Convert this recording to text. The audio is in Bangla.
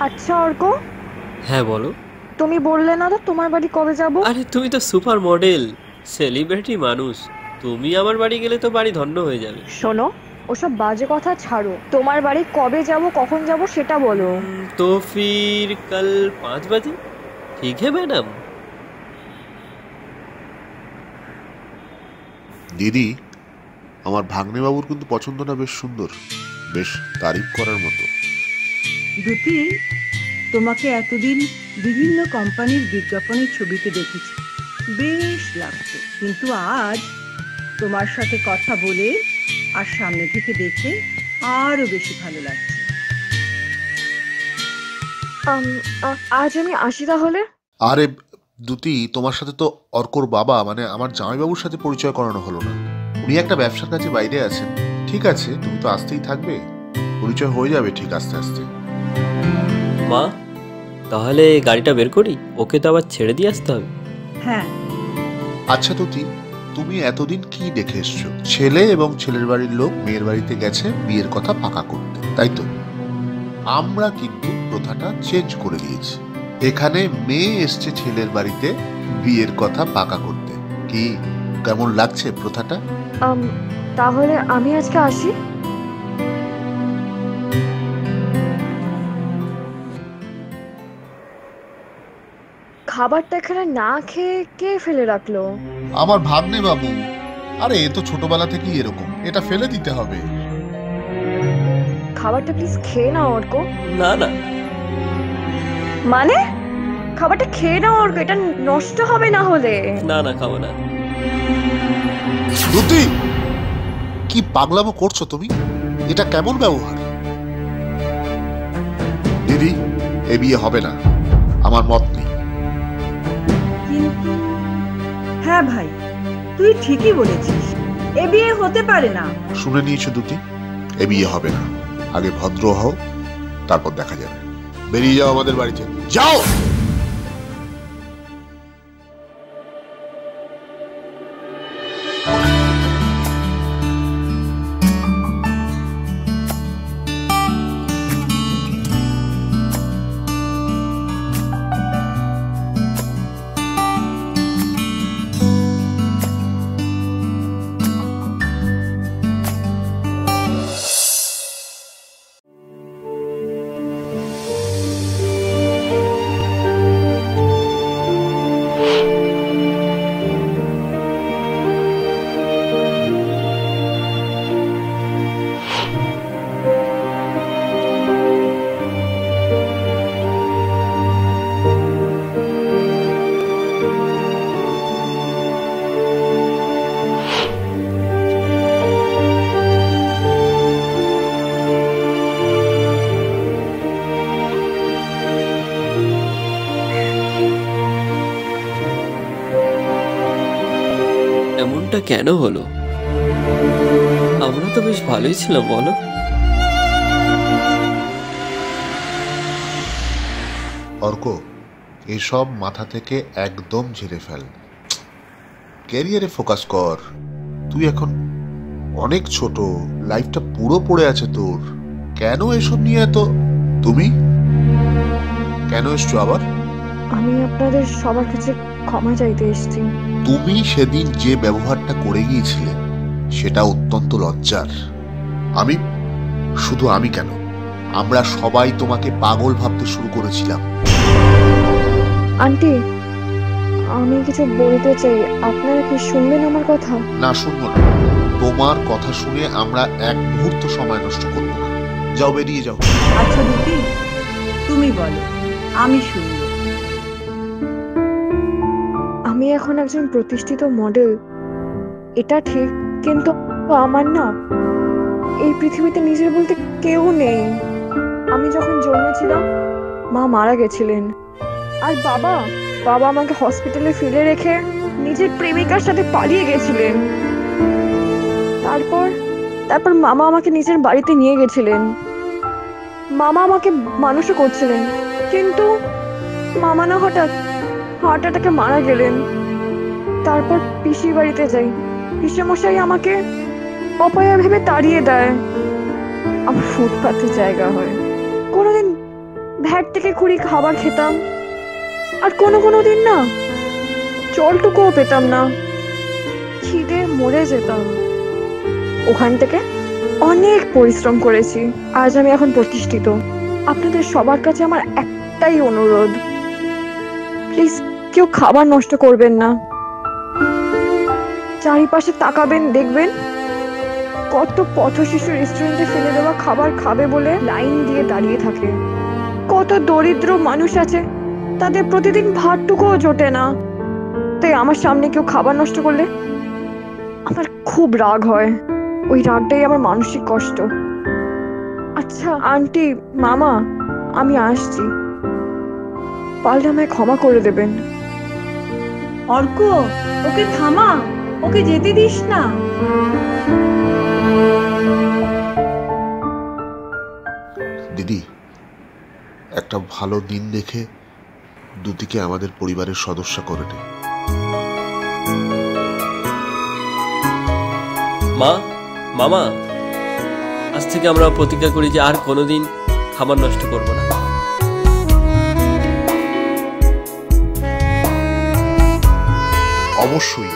আচ্ছা অর্ক, হ্যাঁ বলো। তুমি বললে না তো তোমার বাড়ি কবে যাব? আরে তুমি তো সুপার মডেল, সেলিব্রিটি মানুষ। তুমি আমার বাড়ি গেলে তো বাড়ি ধন্য হয়ে যাবে। শোনো, ওসব বাজে কথা ছাড়ো, তোমার বাড়ি কবে যাব কখন যাব সেটা বলো। তো ফির কাল 5 बजे। ঠিক है ম্যাডাম। দিদি, আমার ভাগ্নেবাবুর কিন্তু পছন্দটা বেশ সুন্দর, বেশ তারিফ করার মতো। দ্যুতি, তোমাকে এতদিন বিভিন্ন কোম্পানির বিজ্ঞাপনের ছবিতে দেখেছি, বেশ লাগতো, কিন্তু আজ তোমার সাথে কথা বলে আর সামনে থেকে দেখে আরো বেশি ভালো লাগছে। আজ আমি আসি তাহলে। আরে দুতি, তোমার সাথে তো অর্কর বাবা মানে আমার জামাইবাবুর সাথে পরিচয় করানো হলো না। উনি একটা ব্যবসার কাজে বাইরে আছেন। ঠিক আছে, তুমি তো আসতেই থাকবে, পরিচয় হয়ে যাবে ঠিক আস্তে আস্তে। মা, তাহলে গাড়িটা বের করি, ওকে তো আবার ছেড়ে দিয়ে আসতে হবে। হ্যাঁ, আচ্ছা দুতি, তুমি এতদিন কি দেখে এসছো? ছেলে এবং ছেলের বাড়ির লোক মেয়ের বাড়িতে গেছে বিয়ের কথা পাকা করতে, তাই তো? আমরা কিন্তু প্রথাটা চেঞ্জ করে দিয়েছি। এখানে মেয়ে এসছে ছেলের বাড়িতে বিয়ের কথা পাকা করতে। কি কেমন লাগছে প্রথাটা? তাহলে আমি আজকে আসি। খাবারটা এখানে না খেয়ে কে ফেলে রাখলো? আমার ভাগ্নে বাবু। আরে এ তো ছোটবেলা থেকেই এরকম, এটা ফেলে দিতে হবে। খাবারটা প্লিজ খেয়ে নাও অর্ক। না না, মানে খাবারটা খেয়ে নাও অর্ক, এটা নষ্ট হবে না হলে। না না, খাবো না। দুতি, কি পাগলামো করছো তুমি? এটা কেমন ব্যবহার? দিদি, এ বিয়ে হবে না, আমার মত নেই। কিন্তু হ্যাঁ ভাই, তুই ঠিকই বলেছিস, এ বিয়ে হতে পারে না। শুনে নিয়েছো দুতি, এ বিয়ে হবে না। আগে ভদ্র হও, তারপর দেখা যাবে। বেরিয়ে যাও আমাদের বাড়িতে, যাও। এমনটা কেন হলো? আমরা তো বেশ ভালোই ছিলাম, বলো? অর্ক, এসব মাথা থেকে একদম ঝেড়ে ফেল। ক্যারিয়ারে ফোকাস কর। তুই এখন অনেক ছোট, লাইফটা পুরো পড়ে আছে তোর। কেন এসব নিয়ে এত? তুমি কেন এসছো আবার? আমি আপনাদের সবার কাছে ক্ষমা চাইতে এসেছি। তুমি সেদিন যে ব্যবহারটা করে গিয়েছিলে সেটা অত্যন্ত লজ্জার। আমি, শুধু আমি কেন, আমরা সবাই তোমাকে পাগল ভাবতে শুরু করেছিলাম। আন্টি, আমি কিছু বলতে চাই, আপনারা কি শুনবেন আমার কথা? না, শুনবো না। তোমার কথা শুনে আমরা এক মুহূর্ত সময় নষ্ট করবো না। যাও, বেরিয়ে যাও। আচ্ছা দ্যুতি, তুমি বলো, আমি শুনবো। আমি এখন একজন প্রতিষ্ঠিত মডেল, এটা ঠিক, কিন্তু আমার না এই পৃথিবীতে নিজের বলতে কেউ নেই। আমি যখন জন্মেছিলাম মা মারা গেছিলেন, আর বাবা বাবা আমাকে হসপিটালে ফেলে রেখে নিজের প্রেমিকার সাথে পালিয়ে গেছিলেন। তারপর তারপর মামা আমাকে নিজের বাড়িতে নিয়ে গেছিলেন। মামা আমাকে মানুষও করছিলেন, কিন্তু মামা না হঠাৎ হার্ট অ্যাটাকে মারা গেলেন। তারপর পিসির বাড়িতে যাই, পিসেমশাই আমাকে অপয়া ভেবে তাড়িয়ে দেয়। আমার ফুটপাতে জায়গা হয়। কোনোদিন ভ্যাট থেকে কুড়ি খাবার খেতাম, আর কোনো কোনো দিন না জলটুকুও পেতাম না, খিদে মরে যেতাম। ওখান থেকে অনেক পরিশ্রম করেছি, আজ আমি এখন প্রতিষ্ঠিত। আপনাদের সবার কাছে আমার একটাই অনুরোধ, প্লিজ কেউ খাবার নষ্ট করবেন না। চারিপাশে তাকাবেন, দেখবেন কত পথশিশু রেস্টুরেন্টে ফেলে দেওয়া খাবার খাবে বলে লাইন দিয়ে দাঁড়িয়ে থাকে। কত দরিদ্র মানুষ আছে, তাদের প্রতিদিন ভাতটুকুও জোটে না। তাই আমার সামনে কেউ খাবার নষ্ট করলে আমার খুব রাগ হয়। ওই রাগটাই আমার মানসিক কষ্ট। আচ্ছা আন্টি, মামা, আমি আসছি, পারলে আমায় ক্ষমা করে দেবেন। অর্ক, ওকে থামা, ওকে যেতে দিস না। দিদি, একটা ভালো দিন দেখে দুতিকে আমাদের পরিবারের সদস্য করে নে। মা, মামা, আজ থেকে আমরা প্রতিজ্ঞা করি যে আর কোনোদিন খাবার নষ্ট করব না। অবশ্যই